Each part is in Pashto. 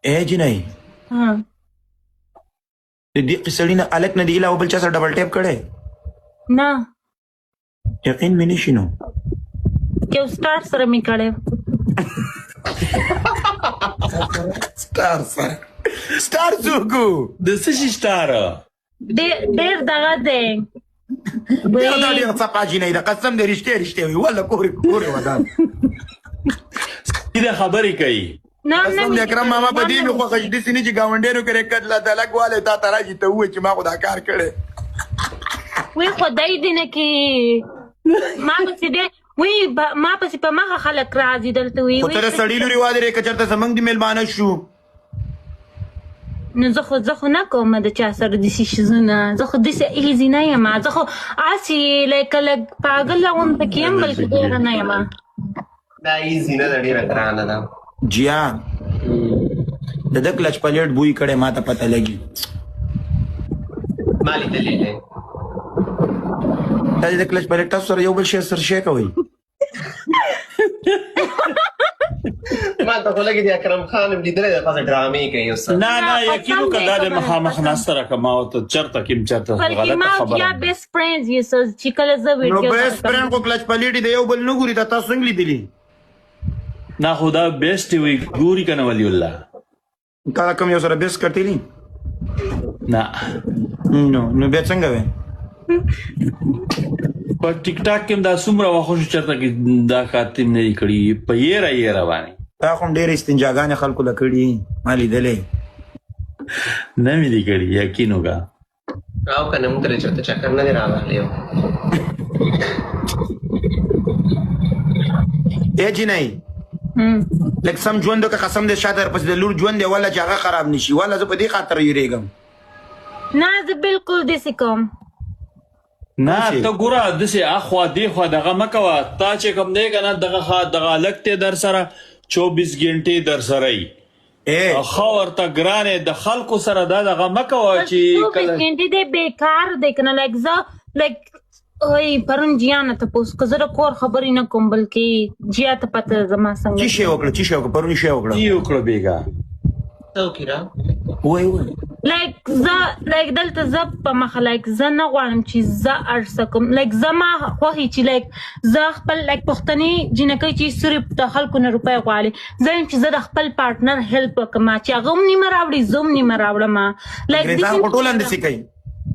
اے جنۍ ها د دې قصړي نه الک نه دی علاوه بل چا سره ډبل ټیپ کړی نه یقین مې نشي نو یو سټار سره مې کړی سټار څوک و؟ د څه شي سټار ډېر دغه دی دا ډېر څپا جنۍ ده قسم دې رښتیا وي والله کورې ودان دې خبرې کوي قسم دې اکرم ماما په دې مې خوښه شي داسې نه چې ګاونډیانو کې رکت لا دلک والی تا ته راشي ته ووایي چې ما خو دا کار کړی وی خدای دې نه کړي ما پسې دی وی ما پسې په مخه خلک راځي دلته وی خو ته د سړي لورې واده دی که چېرته زموږ د مېلمانه شو نو زه خو نه کوم د چا سره داسې شیزونه زه خو داسې ایزي نه یم زه خو هسې لکه لږ پاګله غونته کې یم بلکې ډېره نه یم دا ایزي نه ده ډېره ګرانه ده جیا د ده کلچ پلیټ بوی کړی ما ته پته لګي ما لیدلی دی تاسې د کلچ پلیټ تاسو سره یو بل شی سر شی کوئ ما ته خو لګي د اکرم خان هم لیدلی دی پسې ډرامې کوي اوس نه یقین وکړه دا د مخامخ ناسته راکړه ما ورته چېرته کې چېرته بلکې غلطه ما خبره یا بیسټ فرینډز یې چې کله زه نو ویډیو بیسټ فرینډ خو کلچ پلیټ د یو بل نه ګوري دا تاسو څنګه لیدلي نه خو دا بیسټ وي ګوري که نه ولی الله تا کوم یو سره بیسټ کړتلی نه نو بیا څنګه وې په ټیک ټاک کې هم دا څومره وخت شو چېرته کې دا خاتم نه دي کړي په یېره باندې تا خو هم ډېرې استنجاګانې خلکو له کړي ما لیدلی نه مې دي کړي یقین وکړه او که نه موږ ته چېرته چکر نه دی راغلی ای جنۍ لږ سم ژوند وکړه قسم دې شاته درپسې د لور ژوند دی والله چې هغه خراب نه شي والله زه په دې خاطر یېرېږم نه زه بالکل داسې کوم نه ته ګوره داسې اخوا دېخوا دغه مه کوه تا چې کوم دی که نه دغه هلک دی در سره 24 ګنټې در سره یي ښه ورته ګرانې د خلکو سره دا دغه مه کوه چې 24 ګنټې دی بیکار دی که نه لایک زه لایک وای پرون جیا نه تپوس که زه د کور خبرې نه کوم بلکې جیا ته پته زما څنګه څه شی وکړه پرون شی وکړه څه یې وکړه بېګا ته وکړې را وای لایک زه لایک دلته زه په مخه لایک زه نه غواړم چې زه ارڅه کوم لایک زما خوښي چې لایک زه خپل لایک پښتني جنکۍ چې صرف د خلکو نه روپۍ غواړي زه یم چې زه د خپل پارټنر هیلپ وکړم چې هغه هم نیمه راوړي زه هم نیمه راوړم لایک انګریزان خو ټول همداسې کوي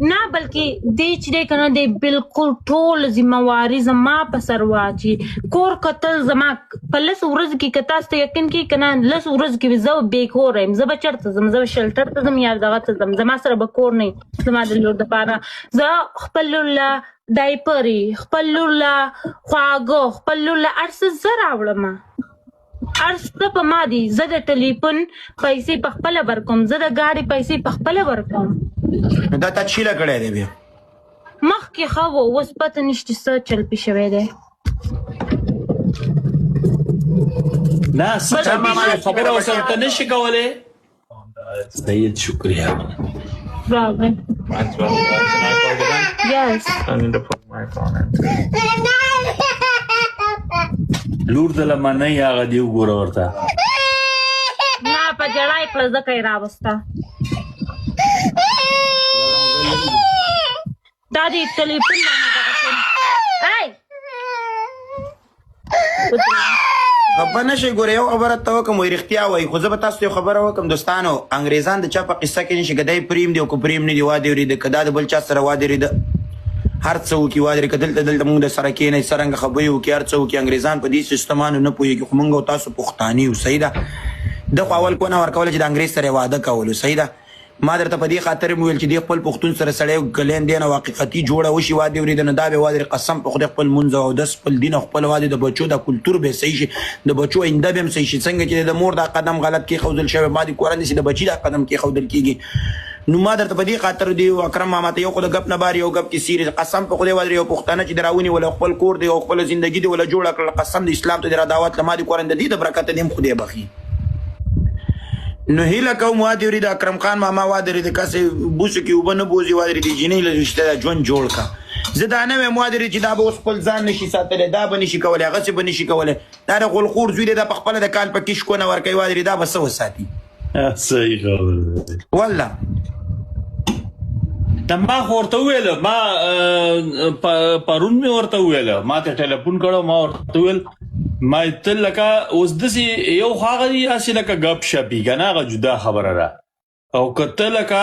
نه بلکې دې چې دی که نه دی بالکل ټول ذمهواري زما په سر واچي کور کتل زما په لس ورځو کې که تاسو ته یقین کړي که نه لس ورځو کې زه بېکوره یم زه به چېرته ځم زه به شلټر ته ځم یا دغه ته ځم زما سره به کور نه وي زما د لور دپاره زه خپل لور له ډایپرې خپل لور له خواږه خپل لور له هر څه زه راوړم هر څه په ما دي زه د ټلیفون پیسې په خپله ورکوم زه د ګاډي پیسې په خپله ورکوم دا تا چیله کړی دی بیا مخکې ښه و اوس پته نشته څه چل پې شوی دی نه څه خبره ورسره ته نشي کولی سید شکریه راغی Yes. I need to put my phone in. لور د لمنۍ هغه دی وګوره ورته نه په جړا یې کړه ځکه یې راوسته دا دې ټلیفون خفه نه شئ ګوره یو خبره ته وکړم وایي رښتیا وایي خو زه به تاسو ته یو خبره وکړم دوستانو انګریزان د چا په قصه کې نشي که دی پریم دی او که پریم نه دی واده ورېده که دا د بل چا سره واده ورېده هر څه وکړي واده که دلته موږ د سره کښېنئ څرنګه خبرې وکړي هر څه وکړي انګریزان په دې سیستمانو نه پوهېږي خو موږ او تاسو پښتانه یو صحیح ده ده خو اول کونه ورکوله چې د انګریز سره یې واده کولو صحیح ده ما درته په دې خاطر مې ویل چې دې خپل پښتون سره سړی کلین دی نه حقیقتي جوړه وشي واده ورېده نو دا به واده قسم په خدای خپل لمونځ او اودس خپل دین او خپل واده د بچو د کلتور به صحیح شي د بچو آینده به هم صحیح شي څنګه چې د مور دا قدم غلط کېښودل شوی ما دې کورن داسې د بچي دا قدم کېښودل کېږي نو ما درته په دې خاطر دی اکرم ماما ته یو خو د ګپ نه بار یو ګپ کې سیریز قسم په خدای واده یو پښتانه چې د راونیول خپل کور دی او خپل زندګي دی ولا جوړه کړله قسم د اسلام ته د را دعوت له ما دې کورن د دې د برکت دې هم خدای بخي نو هیله کوم واده ورېده اکرم خان ماما واده ورېده کسې بوسو کې اوبه نه بوځي واده ورېده جینۍ له رشته ده ژوند جوړ کړه زه دا نه وایم واده ورېده چې دا به اوس خپل ځان نشي ساتلی دا به نشي کولی هغسې به نشي کولی دا د غلخور زوی دی دا په خپله د کال په کې شکونه ورکوي واده ورېده دا به څه وساتي صحیح خبره ده. والله دا ما خو ورته وویل ما پرون مې ورته وویل ما ته ټلیفون کړو ما ورته وویل ما ته لکه اوس داسې یو خو هغه دي هسې لکه ګپ شپ وي که نه هغه جدا خبره ده او که ته لکه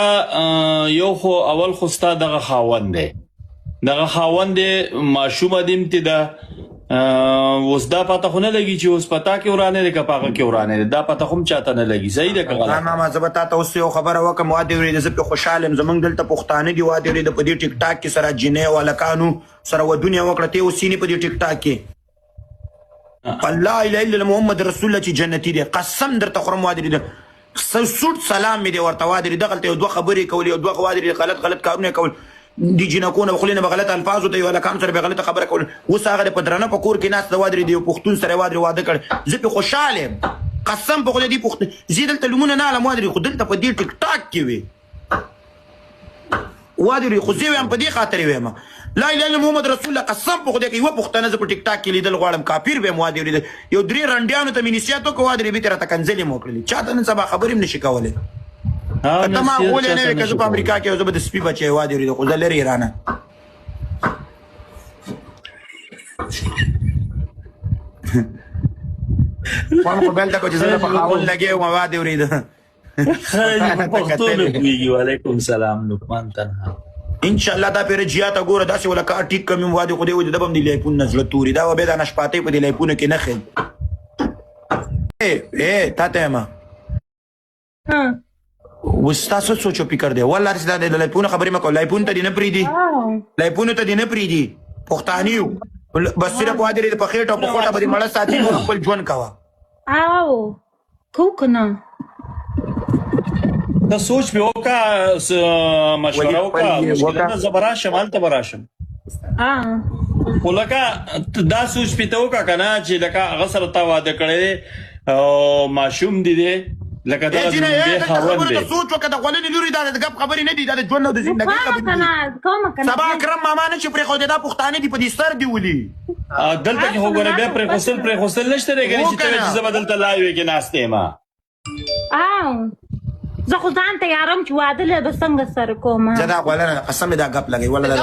یو خو اول خو ستا دغه خاوند دی دغه خاوند دی ماشومه دې م ته ده اوس دا پته خو نه لګي چې اوس پتا کې ورانه دی که په هغه کې ورانه دی دا پته خو هم چاته نه لګي صحیح ده که غلط ماما زه به تا ته اوس یو خبره وکړم وادي ورېده زه پرې خوشحاله یم زموږ دلته پښتانه دي وادي ورېده په دې ټیک ټاک کې سره جینۍ او هلکانو سره ودونه یې وکړه ته یې اوسینې په دې ټیک ټاک کې الله اله الا الله محمد رسول الله چې جنتي دی قسم درته خورم وادي ورېده سوټ سلام مې دی ورته وادي ورېده دغلته یو دوه خبرې کولې یو دوه وادي ورېده غلط کارونه کول دي جنکونه خلینه به غلط الفاظ او ته یو لکان سره به غلطه خبره کول اوس هغه په درنه په کور کې ناس د وادري دی پښتون سره وادري واده کړ زه په خوشاله قسم په خله دی پښتون زیدل تلمونه نه علم وادري خو دلته په دې ټیک ټاک کې وي وادري خو زه هم په دې خاطر ویم لا اله الا محمد رسول الله قسم په خله کې یو پښتنه زه په ټیک ټاک کې لیدل غواړم کافر به وادري یو درې رنډیانو ته مینیسیاتو کو وادري به تر ته کنځلې موکړي چاته نن سبا خبرې نشي کولای ته ما ولې نه وې که زه په امریکا کې زه به د سپي بچی وادي ورېده خو زه لرې رانه خوان خو بل ته کو چې زه په خاون لګې وم وادي ورېده پښتو نه پوهېږي وعلیکم سلام لقمان تنها انشاءالله دا پېره جیاته ګوره داسې وله کار ټیک کم یم وادي خو دی وایي د ده به هم د لیپون نه زړه توري دا به بیا دا نشپاتۍ په دې لیپونو کې نه ښي تا ته یم اوس تاسو سوچ او فکر دی والله چې دا د لایپونه خبرې مه کوه لایپون ته دې نه پرېږدي لایپونو ته دې نه پرېږدي پښتانه یو بس صرف وادي ورېده په خېټه او په خوټه به دې مړه ساتي نور خپل ژوند کوه او کو که نه ته سوچ پې وکړه مشوره وکړه مشکله نه زه به راشم هلته به راشم خو لکه دا سوچ پې ته وکړه که نه چې لکه هغه سره تا واده کړی دی او ماشوم دی دی لکه دا د بې خاوند دی سوچ وکړه د غولنې لوري دا د ګپ خبرې نه دي دا د ژوند او د زندګۍ خبرې دي سبا اکرم ماما نه چې پرېښودې دا پښتانه دي په دې سر دي ولي دلته کې خو ګوره بیا پرېښوستل نشته دی که نه چې ته وایې چې زه به دلته لایوې کې ناست یم زه خو ځان تیارم چې واده له به څنګه سره کوم زه دا غولنه قسم مې دا ګپ لګوي والله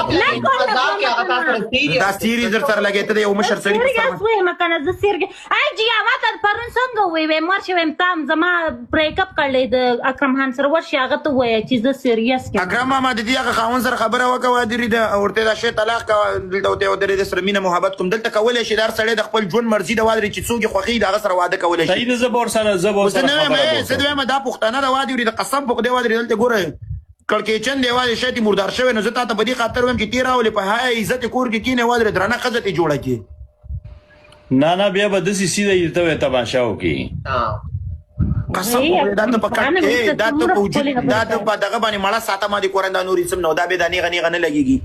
دا سیریز در سره لګېته دی یو مشر سړي په سر وایم که نه زه سیرګې ای جیا ما ته پرون څنګه ووایې ورشې وایم تام زما بریک اپ کړلی د اکرم خان سره ورشې هغه ته ووایه چې زه سیریس یم اکرم ماما د دې هغه خاوند سره خبره وکړه وادي ورېده ورته دا شی طلاق کوه دلته ورته ودرېدې سره مینه محبت کوم دلته کولی شي دا هر سړی د خپل ژوند مرضي د وادي چې څوک یې خوښوي د هغه سره واده کولی شي صحیح ده زه به ورسره زه دویم دا پښتانه د وادي ورېده قسم په خدای وادي دلته ګوره کړکېچن دی وادي شاید مردار شوی نو زه تا ته په دې خاطر وایم چې تی راولې په های عزت کور کې کینې وادي درنه ښځه ترې جوړه کړي نه بیا به داسې سیده یې ته وایې تماشا وکړي قسم په خدای دا ته په کټ دا ته په وجود دا ته په دغه باندې مړه ساته ما دې کورن دا نور اسم نو دا به دا نیغه نه لګېږي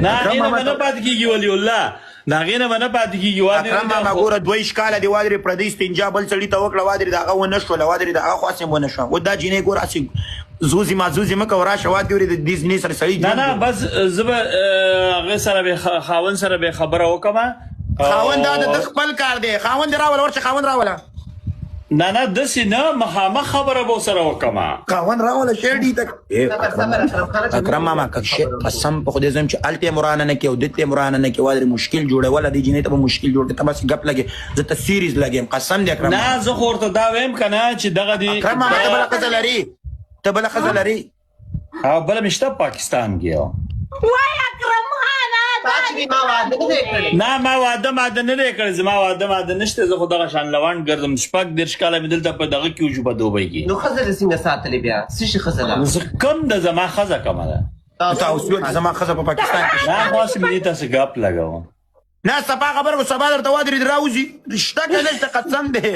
نه هغې نه به نه پاتې کېږي ولي الله د هغې نه به نه پاتې کېږي اکرم ماما ګوره 2 کاله دې وادرې پردۍ استنجا بل سړي ته وکړه وادرې د هغه ونه شوله وادرې د هغه خواست یې ونه شوه اوس دا جینۍ ګوره هسې زوزي مازوزي مه کوه راشه وادې ورې د دې جینۍ سره سړي نه بس زه به هغې سره به خاوند سره به خبره وکړم خاوند دا د خپل کار دی خاوند دې راوله ورشه خاوند راوله نه داسې نه مخامخ خبره به ورسره وکړم خاوند راوله شیرډي ته اکرم ماما قسم په خدای زم چې هلته یې مرانه نه کړي او دلته یې مرانه نه کړي وادرې مشکل جوړوي وله دې جینۍ ته به مشکل جوړ کړي ته بس ګپ لګې زه ته سیریز لګیم قسم دې اکرم نه زه خو ورته دا ویم که نه چې دغه دې اکرم ماما ته بله ښځه لري ته بله ښځه لري او بله مې شته پاکستان کې وای اکرم خانه نه ما واده نه دی کړی زما واده نشته زه خو دغه شان لونډ ګرځم 30 کاله مې دلته په دغه کې وجو په دوبۍ کې نو ښځه دې څنګه ساتلې بیا څه شي ښځه ده زه کم د زما ښځه کمه ده تا اوس ویل چې زما ښځه په پاکستان کې نه خواست مې دې تاسې ګپ لګوم نه سبا خبر کو سبا درته وادرې راوځي رشته که نشته قسم دی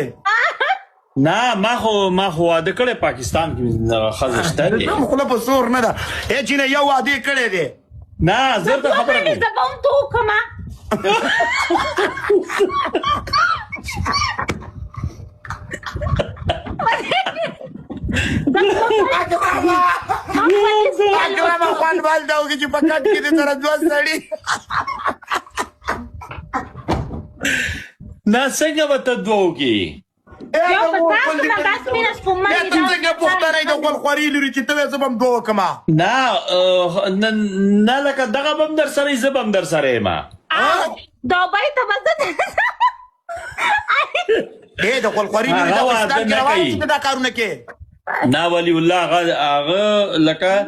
نه ما خو واده کړی پاکستان کې ښځه شته دی خوله په سور نه ده ای چې نه یو واده کړی دی نه زه ته خبره کوم زه به هم ته وکړمه اکرم خوان بال دا وکړي چې په کټ کې دې سره دوه سړي نه څنګه به ته دوه وکړي یو په تاسو نه داس مینه سپوږمۍ یا ته څنګه پښتنه د غول خوري لري چې ته زه به هم دوه کما نه لکه دغه بم در سره زه بم در سره ما دوبای ته بزد د غول خوري لري د پاکستان کې روان چې دا کارونه کې نه ولی الله هغه لکه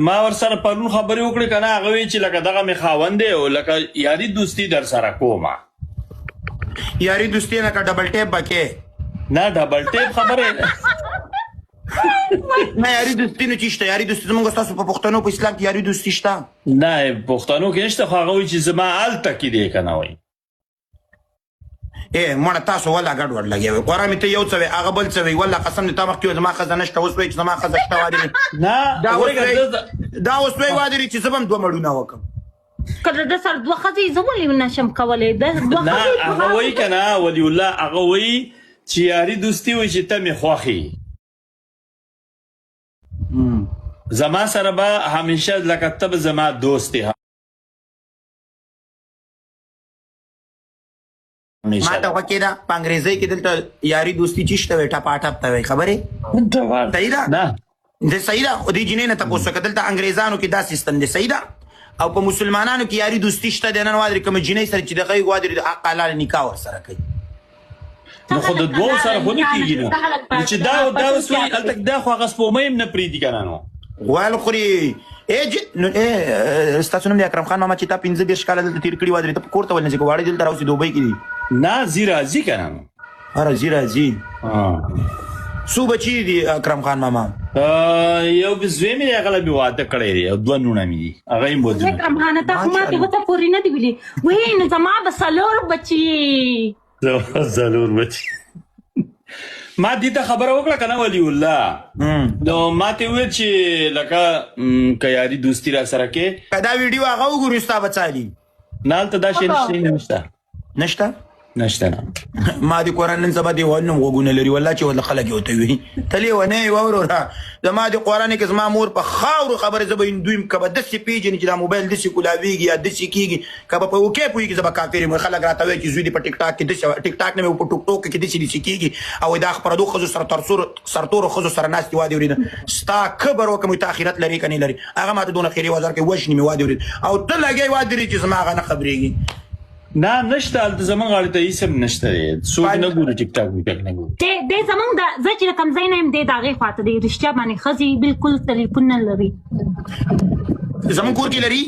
ما ور سره پرون خبرې وکړې کنه هغه وی چې لکه دغه می خاوند دی او لکه یاري دوستی در سره کومه یاري دوستی نه کا ډبل ټیپ بکې نه ډبل ټیپ خبره نه یاري دوستی نه چیشته یاري دوستی زموږ تاسو په پښتنو په اسلام کې یاري دوستی شته نه پښتنو کې نشته خو هغه وی چې زما آل تکې دی کنه وای مړه تاسو ولا ګډ وډ لګي قرآن می ته یو څه هغه بل څه ولا قسم دې تا مخ کې زما خزانه شته اوس وای چې زما خزانه شته وادي نه دا اوس وای وادي چې زبم دوه مړونه وکم کله د سر دوه خزي زولې نشم کولای د دوه نه هغه وای کنه ولی الله هغه وای چې یاري دوستی وای چې ته می خوخي زما سره به همیشه لکه تب زما دوستی ما ته وکړه په انګریزي کې دلته یاري دوستی چیشته وي ټاپا ټاپ ته وي خبره صحیح ده نه د صحیح ده او د جنې نه تاسو کدل ته انګریزانو کې دا سیستم دی صحیح ده او په مسلمانانو کې یاري دوستی شته د نن وادري کوم جنې سره چې دغه وادري د حق حلال نکاح ور سره کوي نو خو د دوه سره خو نه کیږي نو چې دا وسوي التک دا خو غصب مې نه پریدي کنه نو وال خوري نو استاسو نوم اکرم خان ماما چې تا 15 کال دلته تیر کړی وادري ته کوړته ولنه چې واړی دلته راوسی دوبۍ کې نه زیرا زی کنه اره زیرا زی سو بچی دی اکرم خان ماما یو بزوی مې هغه به واده کړی دی او دوه نونه مې هغه یې مو اکرم خان ته ما ته وته پوری نه دی ویلي وای نه زما بسلور بچی ضرور بچی ما دې ته خبره وکړه کنه ولی الله نو ما ته وې چې لکه کياري دوستی را سره کې کدا ویډیو هغه وګورئ ستا بچالي نال ته دا شي نشته ما دي قران نن سبا دي ونم وګونه لري والله چې ول خلک یو ته وي تلی ونه وورا زما دي قران کې زما مور په خاور خبره زبین دویم کبه د سی پیج نه چې دا موبایل د سی کولاویږي یا د سی کیږي کبه په وکې پوي کې زما کافر مې خلک راته وي چې زوی دي په ټیک ټاک کې د ټیک ټاک نه په ټوک ټوک کې د سی کیږي او دا خبره دوه خزو سره سرتور خزو سره ناس دی وادي ورید ستا خبر وکم تاخيرت لري کني لري هغه ماته دونه خيري وزر کې وښني می وادي ورید او ته لګي وادي چې زما غنه خبريږي نه نشته زمون غاړه ته هیڅ نشته څوک نه ګوري ټیک ټاک وکړ نه ګوري د زمون د زچ کم زین هم د داغه خاطر د رښتیا باندې خزي بالکل ټلیفون نه لري زمون کور کې لري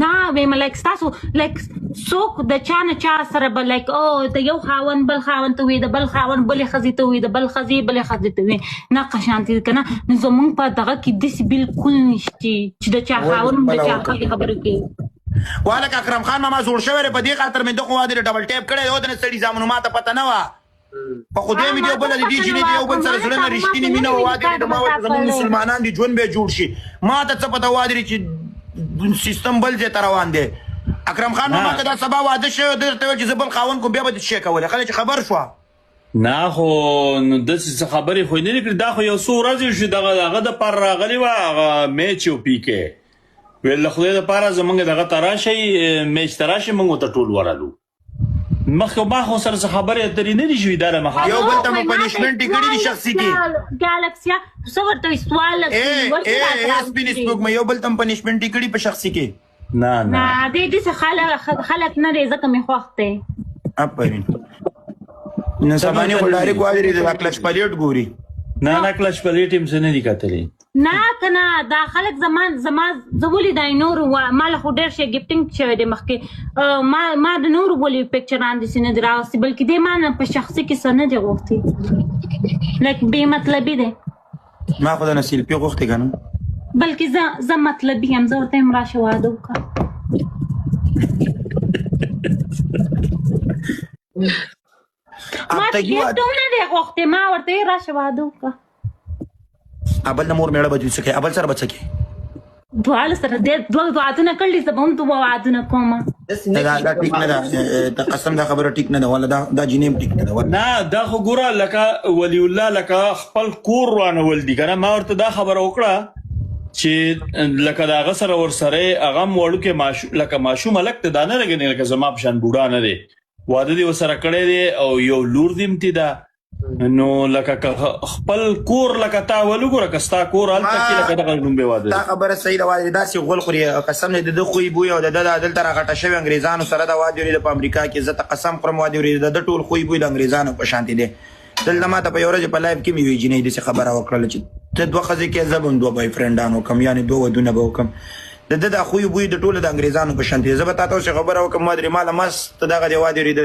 نه به ملک تاسو لایک څوک د چا سره بل لایک او ته یو خاون بل خاون ته وي د بل خاون بل خزي ته وي د بل خزي بل خزي ته وي نه قشانتي کنه زمون په دغه کې د بالکل نشتی چې د چا خاون د چا خبره کوي والک اکرم خان ماما زوړ شوی په دې خاطر مې دغه وادي ډبل ټیپ کړی او د سړي زامنو ماته پته نه و په خوده مې دی بل دي چې دی یو بل سره سره رښتینی مینه وادي د ما زموږ مسلمانان دي ژوند به جوړ شي ماته څه پته وادي چې سیستم بل ځای ته روان دی اکرم خان ماما کدا سبا واده شوی درته چې زبل خاون کو بیا به شي کوله خلک خبر شو نه خو نو د خبرې خو نه لري دا خو یو څو ورځې شو دغه د پر راغلی و میچ او پیکه ویل خو د پاره زمونږ دغه تراشي میچ تراشي موږ ته ټول ورالو مخکې ما خو سره خبرې اترې نه دي شوې دا مخ یو بل ته پنیشمنت کړی دي شخصي کې ګالاکسیا څو ورته سوال سپینس بوک مې یو بل ته پنیشمنت کړی په شخصي کې نه دې خلک نه دې ځکه مې خوښته اپرین نو سبانه وړاري کوالي د کلچ پلیټ ګوري نه کلچ پلیټ هم څه نه دي کتلې نه کنه دا خلک زما زولي دای نور مال خو ډېر شي گیفټینګ شوی دی مخکې ما د نور بولی پکچر اندې سینه دراوستي بلکې د ما نه په شخصي کې سن دی غوښتي لکه به مطلبي دی ما خو د نسیل په غوښتي کنه بلکې زه مطلبي هم زه ورته هم راشه واده وکړه ما ته نه دی غوښتي ما ورته راشه واده وکړه ابل د مور میړه بچی سکه ابل سره بچکی دوال سره د دوه وعدونه کړل زه به هم دوه وعدونه کوم دا ټیک نه ده ته قسم دا خبره ټیک نه ده ولا دا جنیم ټیک نه ده نه دا خو ګوره لکه ولی الله لکه خپل کور روانه ول دي کنه ما ورته دا خبره وکړه چې لکه دا غسر ور سره هغه وړو کې لکه ماشوم الک ته دانه لګنه لکه زما په شان بوډا نه دي واده دی وسره کړی دی او یو لور دیم تی دا نو لکه خپل کور لکه تا ولګوره که ستا کور هلته کې لکه دغه لومبې واده دا خبره صحیح ده واده داسې غول خوري قسم دې د خوې بوی او د دلته راغټه شوی انګریزانو سره دا واده ورید په امریکا کې زه ته قسم خورم واده ورید د ټول خوې بوی د انګریزانو په شانتي دی دلته ماته په یو ورځ په لایف کې مې وی جنې داسې خبره وکړله چې ته دوه ښځې کې زه به هم دوه بای فرینډان وکړم یعنې دوه ودونه به وکړم د د خوې بوی د ټولو د انګریزانو په شانتي زه به تا ته اوس خبره وکړم ما درې ماله مست دغه دی واده ورید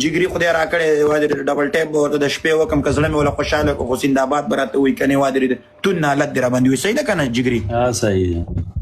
جګري خدای راکړی واده ډبل ټیپ به ورته د شپې وکړم که زړه مې وله خوشحاله کړو خو سینداباد به راته وایي کنې واده ورید تون حالت دې راباندې وي صحیح ده که نه جګري صحیح ده